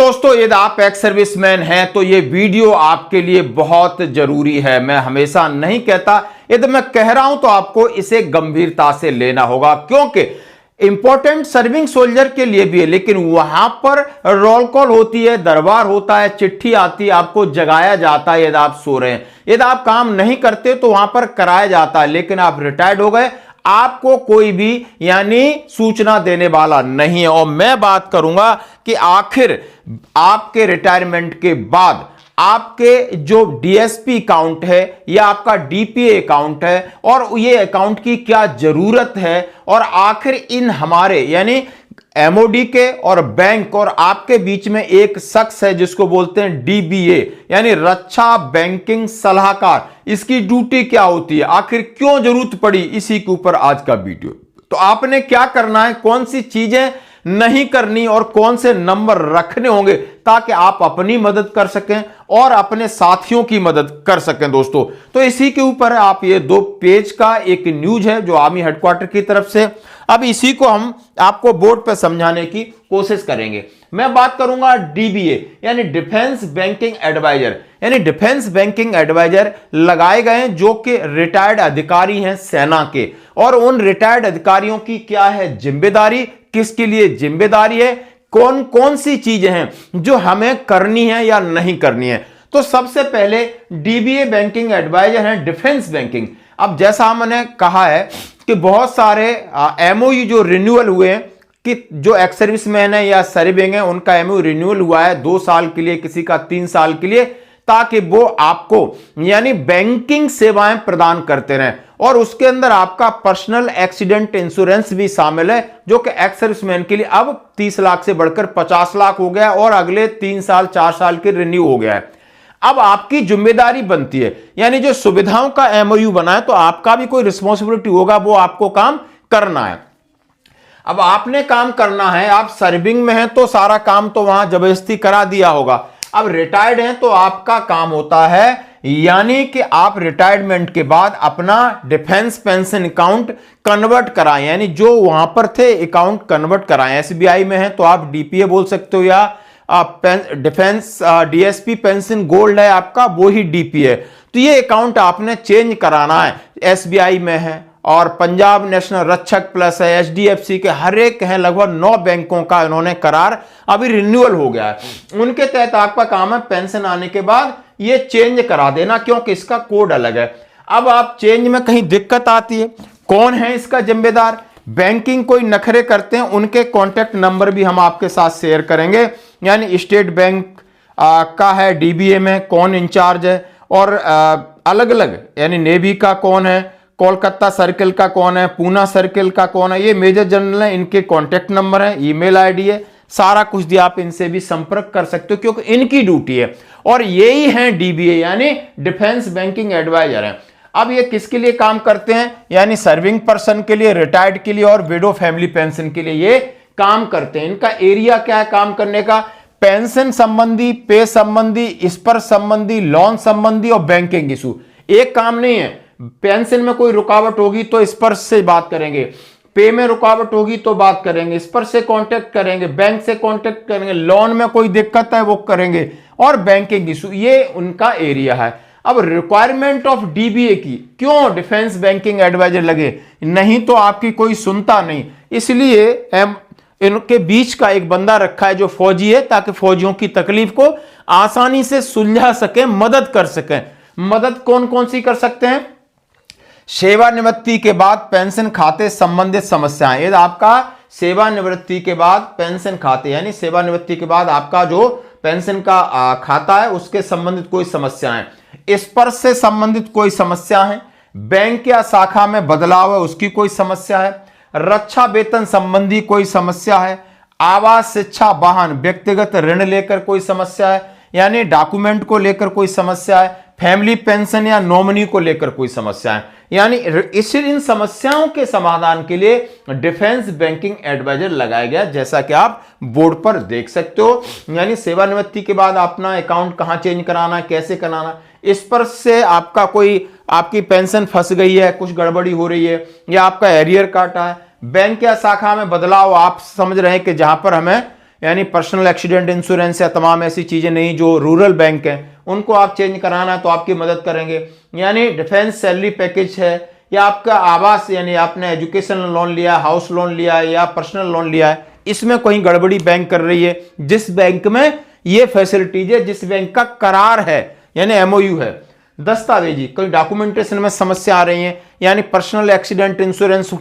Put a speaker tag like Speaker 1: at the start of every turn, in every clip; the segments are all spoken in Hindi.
Speaker 1: दोस्तों, यदि आप एक्स सर्विसमैन हैं तो ये वीडियो आपके लिए बहुत जरूरी है। मैं हमेशा नहीं कहता, यदि मैं कह रहा हूं तो आपको इसे गंभीरता से लेना होगा, क्योंकि इंपॉर्टेंट सर्विंग सोल्जर के लिए भी है, लेकिन वहां पर रोल कॉल होती है, दरबार होता है, चिट्ठी आती है, आपको जगाया जाता है यदि आप सो रहे हैं। यदि आप काम नहीं करते तो वहां पर कराया जाता है, लेकिन आप रिटायर्ड हो गए, आपको कोई भी यानी सूचना देने वाला नहीं है। और मैं बात करूंगा कि आखिर आपके रिटायरमेंट के बाद आपके जो डीएसपी अकाउंट है या आपका डीपीए अकाउंट है, और ये अकाउंट की क्या जरूरत है, और आखिर इन हमारे यानी एमओडी के और बैंक और आपके बीच में एक शख्स है जिसको बोलते हैं डीबीए यानी रक्षा बैंकिंग सलाहकार, इसकी ड्यूटी क्या होती है, आखिर क्यों जरूरत पड़ी, इसी के ऊपर आज का वीडियो। तो आपने क्या करना है, कौन सी चीजें नहीं करनी और कौन से नंबर रखने होंगे ताकि आप अपनी मदद कर सकें और अपने साथियों की मदद कर सकें दोस्तों। तो इसी के ऊपर आप ये 2 पेज का एक न्यूज है जो आर्मी हेडक्वार्टर की तरफ से, अब इसी को हम आपको बोर्ड पर समझाने की कोशिश करेंगे। मैं बात करूंगा डीबीए यानी डिफेंस बैंकिंग एडवाइजर, यानी डिफेंस बैंकिंग एडवाइजर लगाए गए हैं जो कि रिटायर्ड अधिकारी हैं सेना के, और उन रिटायर्ड अधिकारियों की क्या है जिम्मेदारी, किसके लिए जिम्मेदारी है, कौन कौन सी चीजें हैं जो हमें करनी है या नहीं करनी है। तो सबसे पहले डीबीए बैंकिंग एडवाइजर हैं डिफेंस बैंकिंग। अब जैसा हमने कहा है कि बहुत सारे एमओयू जो रिन्यूअल हुए हैं, कि जो एक्स सर्विसमैन है या सर्विंग है उनका एमओयू रिन्यूअल हुआ है 2 साल के लिए, किसी का 3 साल के लिए, ताकि वो आपको यानी बैंकिंग सेवाएं प्रदान करते रहें। और उसके अंदर आपका पर्सनल एक्सीडेंट इंश्योरेंस भी शामिल है जो कि एक्स सर्विसमैन के लिए अब 30 लाख से बढ़कर 50 लाख हो गया और अगले 3 साल 4 साल के रिन्यू हो गया है। अब आपकी जिम्मेदारी बनती है, यानी जो सुविधाओं का एमओयू बना है तो आपका भी कोई रिस्पॉन्सिबिलिटी होगा, वो आपको काम करना है। अब आपने काम करना है, आप सर्विंग में हैं तो सारा काम तो वहां जबरदस्ती करा दिया होगा। अब रिटायर्ड हैं तो आपका काम होता है यानी कि आप रिटायरमेंट के बाद अपना डिफेंस पेंशन अकाउंट कन्वर्ट कराएं, यानी जो वहां पर थे अकाउंट कन्वर्ट कराएं। एसबीआई में है तो आप डीपीए बोल सकते हो, या डिफेंस डीएसपी पेंशन गोल्ड है आपका, वो ही डीपीए। तो ये अकाउंट आपने चेंज कराना है। एसबीआई में है और पंजाब नेशनल रक्षक प्लस है, एचडीएफसी के हर एक हैं, लगभग 9 बैंकों का इन्होंने करार अभी रिन्यूअल हो गया है। उनके तहत आपका काम है पेंशन आने के बाद ये चेंज करा देना, क्योंकि इसका कोड अलग है। अब आप चेंज में कहीं दिक्कत आती है, कौन है इसका जिम्मेदार, बैंकिंग कोई नखरे करते हैं उनके कॉन्टेक्ट नंबर भी हम आपके साथ शेयर करेंगे। यानी स्टेट बैंक का है डीबीए में कौन इंचार्ज है, और अलग अलग यानी नेवी का कौन है, कोलकाता सर्किल का कौन है, पूना सर्किल का कौन है, ये मेजर जनरल है, इनके कॉन्टेक्ट नंबर है, ईमेल आईडी है, सारा कुछ दिया, आप इनसे भी संपर्क कर सकते हो क्योंकि इनकी ड्यूटी है। और यही है डीबीए यानी डिफेंस बैंकिंग एडवाइजर है। अब ये किसके लिए काम करते हैं, यानी सर्विंग पर्सन के लिए, रिटायर्ड के लिए और विडो फैमिली पेंशन के लिए ये काम करते हैं। इनका एरिया क्या है काम करने का, पेंशन संबंधी, पे संबंधी, स्पर्श संबंधी, लोन संबंधी और बैंकिंग इशू। एक काम नहीं है, पेंशन में कोई रुकावट होगी तो स्पर्श से बात करेंगे, पे में रुकावट होगी तो बात करेंगे, स्पर्श से कांटेक्ट करेंगे, बैंक से कांटेक्ट करेंगे, लोन में कोई दिक्कत है वो करेंगे, और बैंकिंग इशू, ये उनका एरिया है। अब रिक्वायरमेंट ऑफ डीबीए की क्यों डिफेंस बैंकिंग एडवाइजर लगे, नहीं तो आपकी कोई सुनता नहीं, इसलिए इनके बीच का एक बंदा रखा है जो फौजी है, ताकि फौजियों की तकलीफ को आसानी से सुलझा सके, मदद कर सके। मदद कौन कौन सी कर सकते हैं, सेवानिवृत्ति के बाद पेंशन खाते संबंधित समस्याएं, यदि आपका सेवानिवृत्ति के बाद पेंशन खाते यानी सेवानिवृत्ति के बाद आपका जो पेंशन का खाता है उसके संबंधित कोई समस्याएं, स्पर्श से संबंधित कोई समस्या है, बैंक या शाखा में बदलाव है उसकी कोई समस्या है, रक्षा वेतन संबंधी कोई समस्या है, आवास, शिक्षा, वाहन, व्यक्तिगत ऋण लेकर कोई समस्या है, यानी डॉक्यूमेंट को लेकर कोई समस्या है, फैमिली पेंशन या नॉमिनी को लेकर कोई समस्या है, यानी इन समस्याओं के समाधान के लिए डिफेंस बैंकिंग एडवाइजर लगाया गया, जैसा कि आप बोर्ड पर देख सकते हो। यानी सेवानिवृत्ति के बाद अपना अकाउंट कहां चेंज कराना, कैसे कराना, इस पर से आपका कोई आपकी पेंशन फंस गई है, कुछ गड़बड़ी हो रही है, या आपका एरियर काटा है, बैंक या शाखा में बदलाव, आप समझ रहे हैं कि जहां पर हमें यानी पर्सनल एक्सीडेंट इंश्योरेंस या तमाम ऐसी चीजें नहीं जो रूरल बैंक हैं उनको आप चेंज कराना है तो आपकी मदद करेंगे। यानी डिफेंस सैलरी पैकेज है, या आपका आवास यानी आपने एजुकेशनल लोन लिया, हाउस लोन लिया है या पर्सनल लोन लिया है, इसमें कोई गड़बड़ी बैंक कर रही है, जिस बैंक में ये फैसिलिटीज है, जिस बैंक का करार है यानी एमओयू है, दस्तावेजी कोई डॉक्यूमेंटेशन में समस्या आ रही है, यानी पर्सनल एक्सीडेंट इंश्योरेंस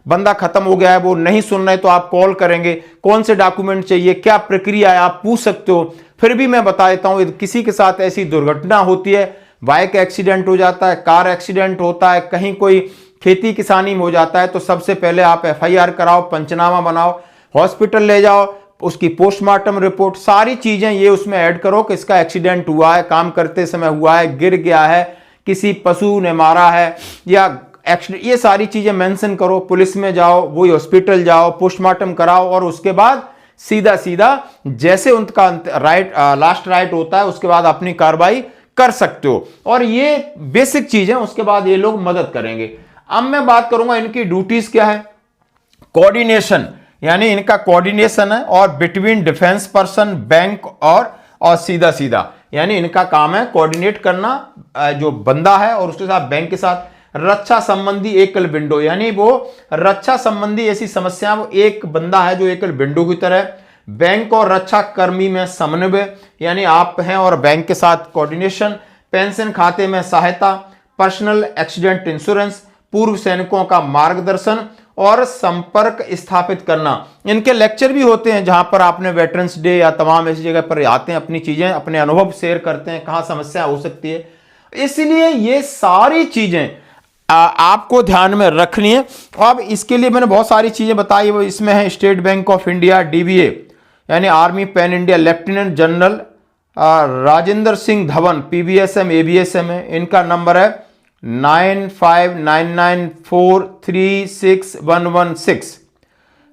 Speaker 1: बंदा खत्म हो गया है, वो नहीं सुन रहे तो आप कॉल करेंगे, कौन से डॉक्यूमेंट चाहिए, क्या प्रक्रिया है, आप पूछ सकते हो। फिर भी मैं बता देता हूं, किसी के साथ ऐसी दुर्घटना होती है, बाइक एक्सीडेंट हो जाता है, कार एक्सीडेंट होता है, कहीं कोई खेती किसानी में हो जाता है, तो सबसे पहले आप एफआईआर कराओ, पंचनामा बनाओ, हॉस्पिटल ले जाओ, उसकी पोस्टमार्टम रिपोर्ट, सारी चीजें ये उसमें ऐड करो कि इसका एक्सीडेंट हुआ है, काम करते समय हुआ है, गिर गया है, किसी पशु ने मारा है या एक्सीडेंट, ये सारी चीजें मेंशन करो। पुलिस में जाओ, वही हॉस्पिटल जाओ, पोस्टमार्टम कराओ और उसके बाद सीधा सीधा जैसे उनका राइट लास्ट राइट होता है उसके बाद अपनी कार्रवाई कर सकते हो। और ये बेसिक चीज है, उसके बाद ये लोग मदद करेंगे। अब मैं बात करूंगा इनकी ड्यूटीज क्या है। कोऑर्डिनेशन यानी इनका कोऑर्डिनेशन है और बिटवीन डिफेंस पर्सन बैंक और सीधा सीधा यानी इनका काम है कोऑर्डिनेट करना जो बंदा है और उसके साथ बैंक के साथ। रक्षा संबंधी एकल विंडो यानी वो रक्षा संबंधी ऐसी समस्या, वो एक बंदा है जो एकल विंडो की तरह। बैंक और रक्षा कर्मी में समन्वय यानी आप हैं और बैंक के साथ कोऑर्डिनेशन। पेंशन खाते में सहायता, पर्सनल एक्सीडेंट इंश्योरेंस, पूर्व सैनिकों का मार्गदर्शन और संपर्क स्थापित करना। इनके लेक्चर भी होते हैं जहां पर आपने वेटरन्स डे या तमाम ऐसी जगह पर आते हैं, अपनी चीजें अपने अनुभव शेयर करते हैं, कहां समस्या हो सकती है। इसलिए ये सारी चीजें आपको ध्यान में रखनी है। अब इसके लिए मैंने बहुत सारी चीजें बताई, वो इसमें है State Bank of India DBA यानी army pan India lieutenant general Rajendra Singh Dhawan PBSM ABSM है। इनका नंबर है 9599436116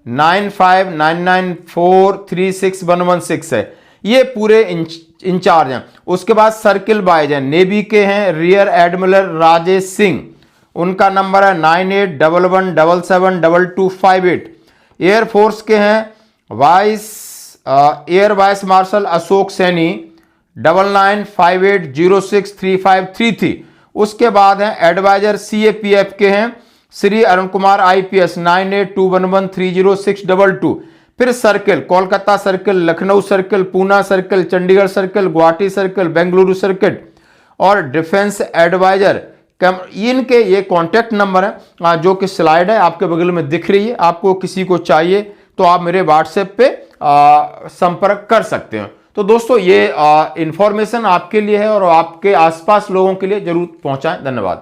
Speaker 1: 9599436116 है। ये पूरे इंचार्ज हैं। उसके बाद सर्किल बाइज हैं, नेवी के हैं रियर एडमिरल राजेश सिंह, उनका नंबर है 9811772258। एयरफोर्स के हैं air vice marshal Ashok Saini 9958063533। उसके बाद हैं एडवाइजर सीएपीएफ के हैं श्री अरुण कुमार आईपीएस 9821130622। फिर circle Kolkata circle, Lucknow circle, Poona circle, Chandigarh circle, Guwahati circle, Bengaluru circuit और डिफेंस एडवाइजर। इनके ये कॉन्टैक्ट नंबर है जो कि स्लाइड है आपके बगल में दिख रही है। आपको किसी को चाहिए तो आप मेरे व्हाट्सएप पे संपर्क कर सकते हैं। तो दोस्तों ये इंफॉर्मेशन आपके लिए है और आपके आसपास लोगों के लिए जरूर पहुंचाएं। धन्यवाद।